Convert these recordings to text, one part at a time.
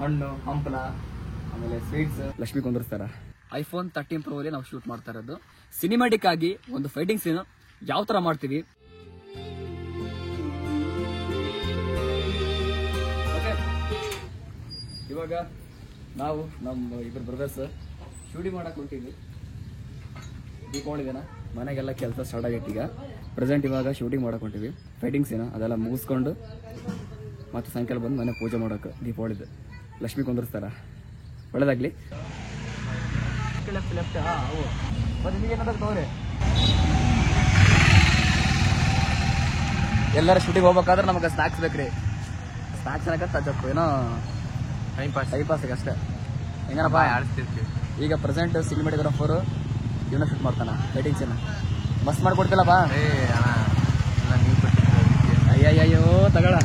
ಹಣ್ಣು ಹಂಪಲ ಆಮೇಲೆ sweets Lakshmi ಕುಂದರ್ಸ್ತಾರ. iPhone 13 Pro ಅಲ್ಲಿ ನಾವು ಶೂಟ್ ಮಾಡ್ತಾ ಇರೋದು. ಸಿನಿಮ್ಯಾಟಿಕ್ ಆಗಿ ಒಂದು ಫೈಟಿಂಗ್ ಸೀನ್ ಯಾವ ತರ ಮಾಡ್ತೀವಿ. ಇವಾಗ ನಾವು ನಮ್ಮ ಇಬ್ಬರು ಬ್ರದರ್ಸ್ ಶೂಟಿಂಗ್ ಮಾಡಕ್ ಹೊಂಟಿದ್ವಿ. ದೀಪಾವಳಿ ದಿನ ಮನೆಗೆಲ್ಲ ಕೆಲಸ ಸ್ಟಾರ್ಟ್ ಆಗೈತಿ. ಈಗ ಪ್ರೆಸೆಂಟ್ ಇವಾಗ ಶೂಟಿಂಗ್ ಮಾಡಕ್ ಹೊಂಟಿವಿ. ಫೈಟಿಂಗ್ಸ್ ಏನೋ ಅದೆಲ್ಲ ಮುಗಿಸ್ಕೊಂಡು ಮತ್ತೆ ಸಾಯಂಕಾಲ ಬಂದು ಮನೆ ಪೂಜೆ ಮಾಡೋಕೆ ದೀಪಾವಳಿದು ಲಕ್ಷ್ಮಿ ಕುಂದರ್ಸ್ತಾರ. ಒಳ್ಳೇದಾಗ್ಲಿ. ಎಲ್ಲರ ಶೂಟಿಂಗ್ ಹೋಗ್ಬೇಕಾದ್ರೆ ನಮಗೆ ಸ್ನಾಕ್ಸ್ ಬೇಕ್ರಿ. ಸ್ನಾಕ್ಸ್ ಅನ್ನಕತ್ತ ಏನೋ ಟೈಮ್ ಪಾಸ್ ಅಷ್ಟೇ. ಹೆಂಗನಪ್ಪ ಆಡಿಸ್ತಿರ್ತೀವಿ. ಈಗ ಪ್ರೆಸೆಂಟ್ ಸಿನಿಮಾಟೋಗ್ರಾಫರ್ ಇವನ್ನ ಶೂಟ್ ಮಾಡ್ತಾನ. ಫೈಟಿಂಗ್ ಸೀನ್ ಮಸ್ತ್ ಮಾಡ್ಕೊಡ್ತಿಲ್ಲಪ್ಪ. ಅಯ್ಯಯ್ಯೋ ತಗೊಳ.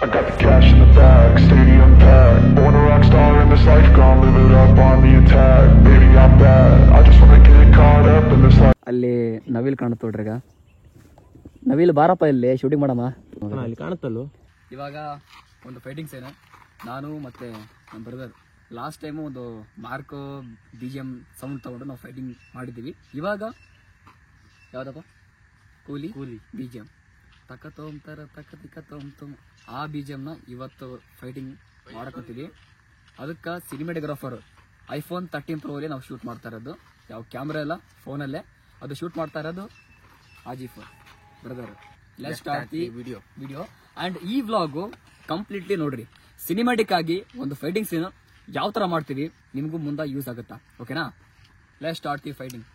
I got the cash in the bag, stadium packed. Born a rock star in this life, gonna live it up on the attack. Baby, I'm bad, I just wanna get caught up in this life. ಅಲ್ಲಿ ನವಿಲ್ ಕಾಣುತ್ತ ನೋಡ್ರಿಗ. ನವಿಲ್ ಬಾರಪ್ಪ ಇಲ್ಲಿ shooting ಮಾಡಮ್ಮ. ಅಲ್ಲಿ ಕಾಣುತ್ತಲ್ಲೋ. ಇವಾಗ ಒಂದು fighting scene ನಾನು ಮತ್ತೆ ನಮ್ಮ ಬ್ರದರ್ ಲಾಸ್ಟ್ ಟೈಮು ಒಂದು ಮಾರ್ಕೋ BGM ಸೌಂಡ್ ತಗೊಂಡು ನಾವು ಫೈಟಿಂಗ್ ಮಾಡಿದ್ದೀವಿ. ಇವಾಗ ಯಾವುದಪ್ಪ ಕೂಲಿ BGM ತಕ್ಕ ತೊಂಬ್ತಾರ ತಕ್ಕ ತಿಕ್ಕ ತೊಂಬ ಆ BGMನ ಇವತ್ತು ಫೈಟಿಂಗ್ ಮಾಡಕತ್ತೀವಿ. ಅದಕ್ಕೆ ಸಿನಿಮಾಟೋಗ್ರಾಫರ್ iPhone 13 Pro ಅಲ್ಲಿ ನಾವು ಶೂಟ್ ಮಾಡ್ತಾ ಇರೋದು. ಯಾವ ಕ್ಯಾಮ್ರಾ ಇಲ್ಲ, ಫೋನಲ್ಲೇ ಅದು ಶೂಟ್ ಮಾಡ್ತಾ ಇರೋದು. Aajif brother let's start the video and ಈ ವ್ಲಾಗು ಕಂಪ್ಲೀಟ್ಲಿ ನೋಡ್ರಿ. ಸಿನಿಮ್ಯಾಟಿಕ್ ಆಗಿ ಒಂದು ಫೈಟಿಂಗ್ ಸೀನ್ ಯಾವ ಥರ ಮಾಡ್ತೀವಿ ನಿಮಗೂ ಮುಂದೆ ಯೂಸ್ ಆಗುತ್ತಾ. ಓಕೆನಾ? Let's start the fighting.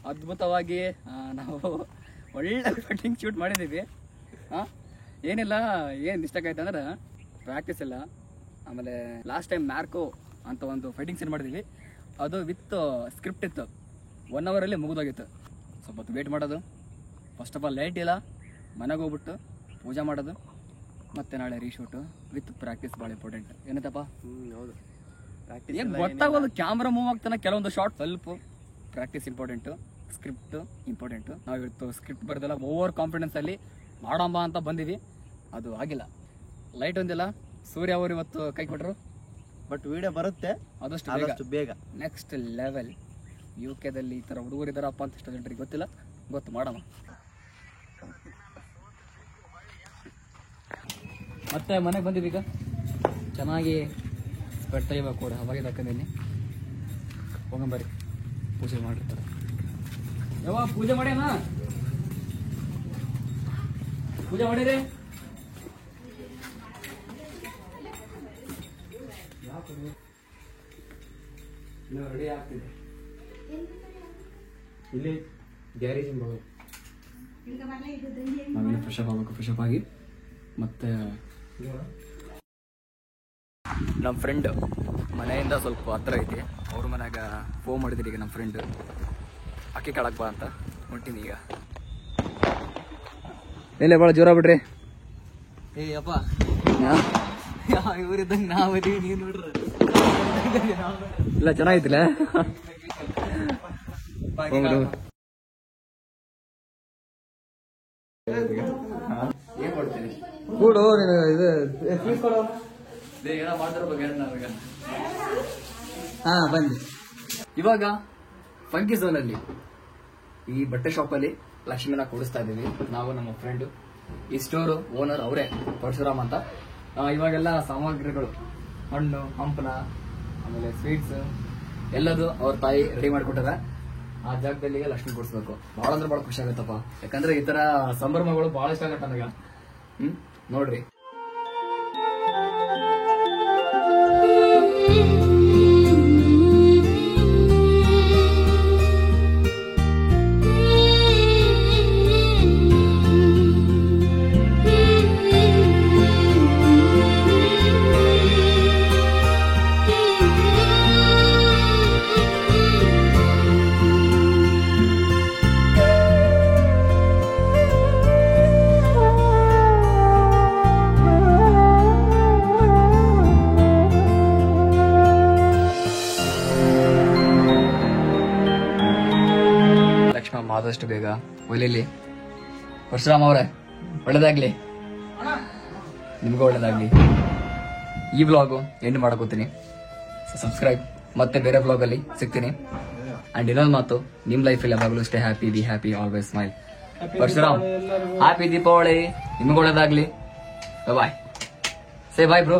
ಅದ್ಭುತವಾಗಿ ನಾವು ಒಳ್ಳೆ ಫೈಟಿಂಗ್ ಶೂಟ್ ಮಾಡಿದ್ದೀವಿ. ಏನಿಲ್ಲ, ಏನು ಮಿಸ್ಟೇಕ್ ಆಯ್ತು ಅಂದ್ರೆ ಪ್ರಾಕ್ಟೀಸ್ ಇಲ್ಲ. ಆಮೇಲೆ ಲಾಸ್ಟ್ ಟೈಮ್ ಮಾರ್ಕೋ ಅಂತ ಒಂದು ಫೈಟಿಂಗ್ ಸೀನ್ ಮಾಡಿದ್ದೀವಿ. ಅದು ವಿತ್ ಸ್ಕ್ರಿಪ್ಟ್ ಇತ್ತು. 1 ಅವರಲ್ಲಿ ಮುಗಿದೋಗಿತ್ತು. ಸ್ವಲ್ಪ ಹೊತ್ತು ವೇಟ್ ಮಾಡೋದು. ಫಸ್ಟ್ ಆಫ್ ಆಲ್ ಲೈಟ್ ಇಲ್ಲ, ಮನೆಗೆ ಹೋಗ್ಬಿಟ್ಟು ಪೂಜೆ ಮಾಡೋದು, ಮತ್ತೆ ನಾಳೆ ರೀಶೂಟು ವಿತ್ ಪ್ರಾಕ್ಟೀಸ್ ಭಾಳ ಇಂಪಾರ್ಟೆಂಟ್. ಏನತ್ತಪ್ಪ? ಹೌದು, ಏನು ಗೊತ್ತಾಗೋದು ಕ್ಯಾಮ್ರಾ ಮೂವ್ ಆಗ್ತಾನೆ. ಕೆಲವೊಂದು ಶಾರ್ಟ್ ಸ್ವಲ್ಪ ಪ್ರಾಕ್ಟೀಸ್ ಇಂಪಾರ್ಟೆಂಟು, ಸ್ಕ್ರಿಪ್ಟ್ ಇಂಪಾರ್ಟೆಂಟು. ನಾವು ಇವತ್ತು ಸ್ಕ್ರಿಪ್ಟ್ ಬರೋದಲ್ಲ, ಓವರ್ ಕಾನ್ಫಿಡೆನ್ಸಲ್ಲಿ ಮಾಡಂಬ ಅಂತ ಬಂದಿವಿ. ಅದು ಆಗಿಲ್ಲ. ಲೈಟ್ ಒಂದಿಲ್ಲ. ಸೂರ್ಯ ಅವರು ಇವತ್ತು ಕೈ ಕೊಟ್ಟರು. ಬಟ್ ವಿಡಿಯೋ ಬರುತ್ತೆ ಆದಷ್ಟು ಬೇಗ. Next level. UK ಈ ಥರ ಹುಡುಗರು ಇದ್ದಾರಪ್ಪ ಅಂತ ಇಷ್ಟು ಜನರಿಗೆ ಗೊತ್ತಿಲ್ಲ. ಗೊತ್ತು ಮಾಡೋಣ. ಮತ್ತೆ ಮನೆಗೆ ಬಂದಿವಿ. ಈಗ ಚೆನ್ನಾಗಿ ಸ್ಪೆಟ್ ತೆಗಿಬೇಕು ಕೂಡ. ಅವಾಗ ಹಾಕಿದ್ದೀನಿ. ಹೋಗಂಬರಿ, ಪೂಜೆ ಮಾಡಿರ್ತಾರೆ. ಯಾವ ಪೂಜೆ ಮಾಡ್ಯಾನ? ಪೂಜೆ ಮಾಡಿರಿ. ರೆಡಿ ಆಗ್ತಿದೆ ಇಲ್ಲಿ ಗ್ಯಾರೇಜ್. ನಾವೇನು ಫ್ರೆಶ್ ಅಪ್ ಆಗಬೇಕು. ಫ್ರೆಶ್ ಅಪ್ ಆಗಿ ಮತ್ತೆ ನಮ್ಮ ಫ್ರೆಂಡ್ ಮನೆಯಿಂದ ಸ್ವಲ್ಪ ಹತ್ರ ಐತಿ. ಅವ್ರ ಮನ್ಯಾಗ ಫೋನ್ ಮಾಡಿದ್ರಿ. ಈಗ ನಮ್ಮ ಫ್ರೆಂಡ್ ಅಕ್ಕಿ ಕಾಳಕ್ಕೆ ಬಾ ಅಂತ ಹೊಂಟೀನಿ. ಈಗ ಎಲ್ಲೇ ಭಾಳ ಜೋರ ಬಿಡ್ರಿ. ಏ ಅಪ್ಪ ಇವರಿದ್ದಂಗೆ ನಾವದೀವಿ ನೀವ್ ನೋಡ್ರಿ ಇಲ್ಲ ಚೆನ್ನಾಗಿತ್ತಿಲ್ಲ ಏನ್ ಕೊಡ್ತೀನಿ ಕೂಡು ಇದು ಫೀಸ್ ಕೊಡೋ ಏನೋ ಮಾಡ್ತಾರ ಬಗ್ಗೆ ನನಗೆ ಹಾ ಬನ್ನಿ. ಇವಾಗ ಫಂಕಿ ಝೋನ್ ಅಲ್ಲಿ ಈ ಬಟ್ಟೆ ಶಾಪ್ ಅಲ್ಲಿ ಲಕ್ಷ್ಮಿನ ಕೂಡಿಸ್ತಾ ಇದೀವಿ ನಾವು ನಮ್ಮ ಫ್ರೆಂಡ್. ಈ ಸ್ಟೋರ್ ಓನರ್ ಅವರೇ ಪರಶುರಾಮ್ ಅಂತ. ಇವಾಗೆಲ್ಲ ಸಾಮಗ್ರಿಗಳು ಹಣ್ಣು ಹಂಪಲ ಆಮೇಲೆ ಸ್ವೀಟ್ಸ್ ಎಲ್ಲದು ಅವ್ರ ತಾಯಿ ರೆಡಿ ಮಾಡಿಕೊಟ್ಟಾರ. ಆ ಜಾಗದಲ್ಲಿ ಲಕ್ಷ್ಮಿ ಕೂಡಿಸ್ಬೇಕು. ಬಹಳ ಅಂದ್ರೆ ಬಹಳ ಖುಷಿ ಆಗತ್ತಪ್ಪ. ಯಾಕಂದ್ರೆ ಈ ತರ ಸಂಭ್ರಮಗಳು ಬಹಳ ಇಷ್ಟ ಆಗತ್ತ ನನಗ. ನೋಡ್ರಿ ಆದಷ್ಟು ಬೇಗ ಒಲಿಲಿ. ಪರಶುರಾಮ್ ಅವರೇ ಒಳ್ಳೇದಾಗ್ಲಿ, ನಿಮ್ಗೂ ಒಳ್ಳೇದಾಗ್ಲಿ. ಈ ವ್ಲಾಗು ಎಂಡ್ ಮಾಡಕೋತೀನಿ. ಸಬ್ಸ್ಕ್ರೈಬ್, ಮತ್ತೆ ಬೇರೆ ವ್ಲಾಗ್ ಅಲ್ಲಿ ಸಿಗ್ತೀನಿ. ಅಂಡ್ ಇನ್ನೊಂದು ಮಾತು, ನಿಮ್ ಲೈಫಲ್ಲಿ ಯಾವಾಗಲೂ stay happy, be happy, always smile. Parashuram happy Deepavali, ನಿಮ್ಗೂ ಒಳ್ಳೇದಾಗ್ಲಿ. ಬಾಯ್. ಸೇ ಬಾಯ್ ಬ್ರೋ.